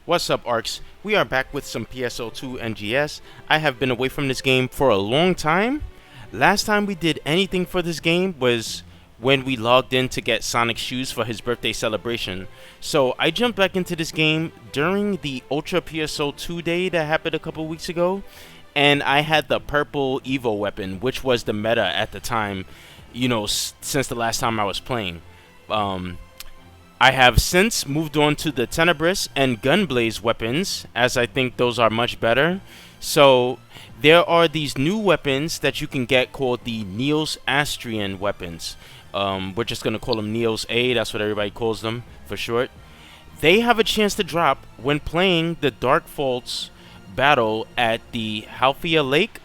What's up, Arcs? We are back with some PSO2 NGS. I have been away from this game for a long time. Last time we did anything for this game was when we logged in to get Sonic's shoes for his birthday celebration. So I jumped back into this game during the Ultra PSO2 day that happened a couple weeks ago. And I had the purple Evo weapon, which was the meta at the time, since the last time I was playing. I have since moved on to the Tenebris and Gunblaze weapons, as I think those are much better. So there are these new weapons that you can get called the Niels Astrian weapons. We're just going to call them Niels A, that's what everybody calls them for short. They have a chance to drop when playing the Dark Faults battle at the Halfia Lake.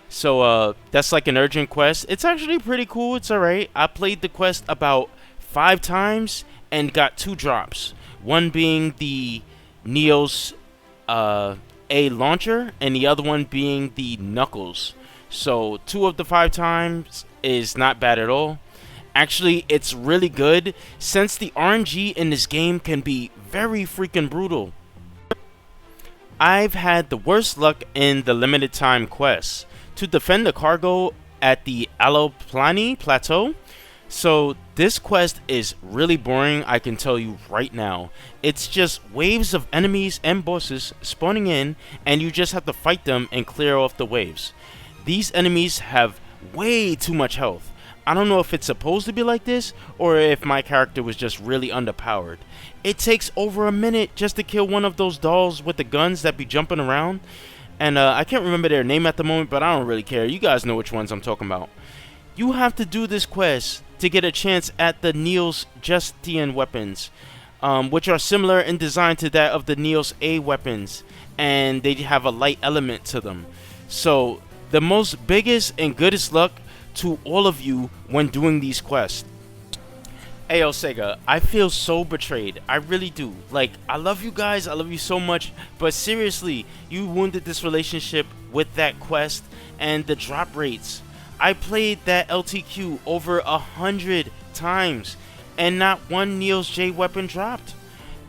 So that's like an urgent quest. It's actually pretty cool, it's alright. I played the quest about 5 times and got 2 drops. One being the Niels A launcher, and the other one being the Knuckles. So 2 of the 5 times is not bad at all. Actually, it's really good since the RNG in this game can be very freaking brutal. I've had the worst luck in the limited time quests to defend the cargo at the Aloplani Plateau. So this quest is really boring, I can tell you right now. It's just waves of enemies and bosses spawning in, and you just have to fight them and clear off the waves. These enemies have way too much health. I don't know if it's supposed to be like this, or if my character was just really underpowered. It takes over a minute just to kill one of those dolls with the guns that be jumping around. And I can't remember their name at the moment, but I don't really care. You guys know which ones I'm talking about. You have to do this quest to get a chance at the Niels Justian weapons, which are similar in design to that of the Niels A weapons, and they have a light element to them. So the most biggest and goodest luck to all of you when doing these quests. Ayo Sega, I feel so betrayed. I really do. Like, I love you guys, I love you so much, but seriously, you wounded this relationship with that quest and the drop rates. I played that LTQ over 100 times, and not one Niels J weapon dropped.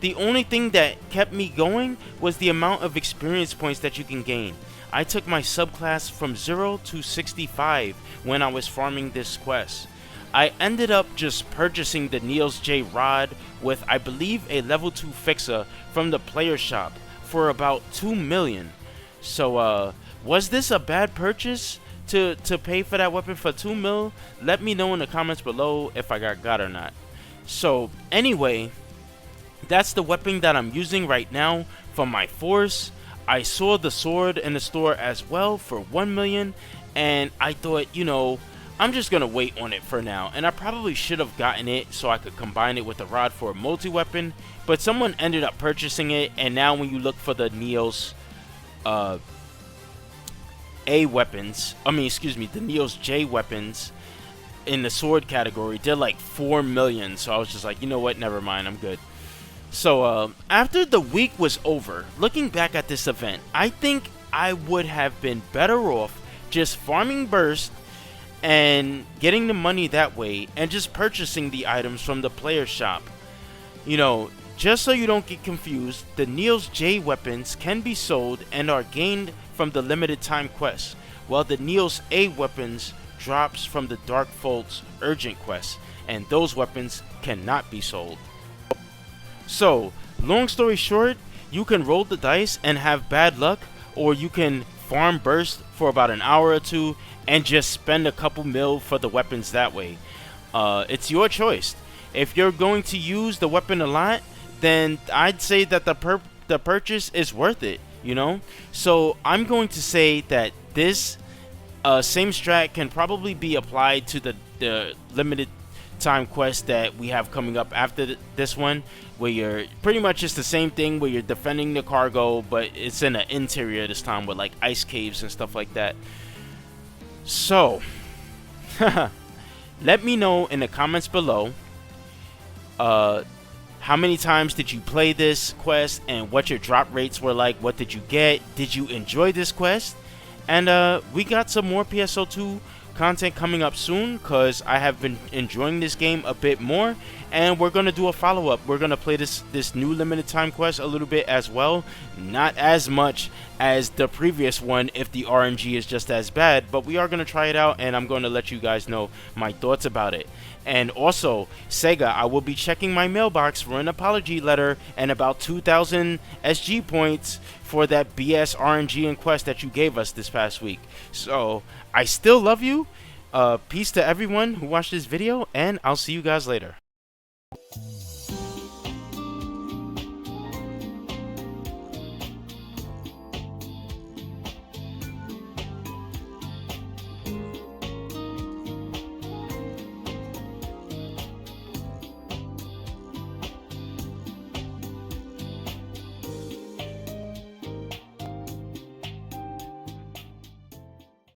The only thing that kept me going was the amount of experience points that you can gain. I took my subclass from 0 to 65 when I was farming this quest. I ended up just purchasing the Niels J rod with, I believe, a level 2 fixer from the player shop for about 2 million. So was this a bad purchase to pay for that weapon for 2 mil? Let me know in the comments below if I got or not. So anyway, that's the weapon that I'm using right now for my force. I saw the sword in the store as well for 1 million, and I thought, I'm just gonna wait on it for now. And I probably should have gotten it so I could combine it with the rod for a multi-weapon, but someone ended up purchasing it, and now when you look for the Niels A weapons, the Niels J weapons in the sword category, they're like 4 million. So I was just like, you know what, never mind, I'm good. So after the week was over, looking back at this event, I think I would have been better off just farming burst and getting the money that way, and just purchasing the items from the player shop. Just so you don't get confused, the Niels J weapons can be sold and are gained from the limited time quest, while the Niels A weapons drops from the Dark Faults urgent quest, and those weapons cannot be sold. So, long story short, you can roll the dice and have bad luck, or you can farm burst for about an hour or 2 and just spend a couple mil for the weapons that way. It's your choice. If you're going to use the weapon a lot, then I'd say that the purchase is worth it, So I'm going to say that this same strat can probably be applied to the limited time quest that we have coming up after this one, where you're pretty much just the same thing, where you're defending the cargo, but it's in an interior this time with like ice caves and stuff like that. So let me know in the comments below how many times did you play this quest and what your drop rates were like. What did you get? Did you enjoy this quest? And we got some more PSO2 content coming up soon because I have been enjoying this game a bit more, and we're gonna do a follow-up. We're gonna play this new limited time quest a little bit as well, not as much as the previous one if the RNG is just as bad, but we are gonna try it out, and I'm gonna let you guys know my thoughts about it. And also, Sega, I will be checking my mailbox for an apology letter and about 2,000 SG points for that BS RNG and quest that you gave us this past week. So, I still love you. Peace to everyone who watched this video, and I'll see you guys later.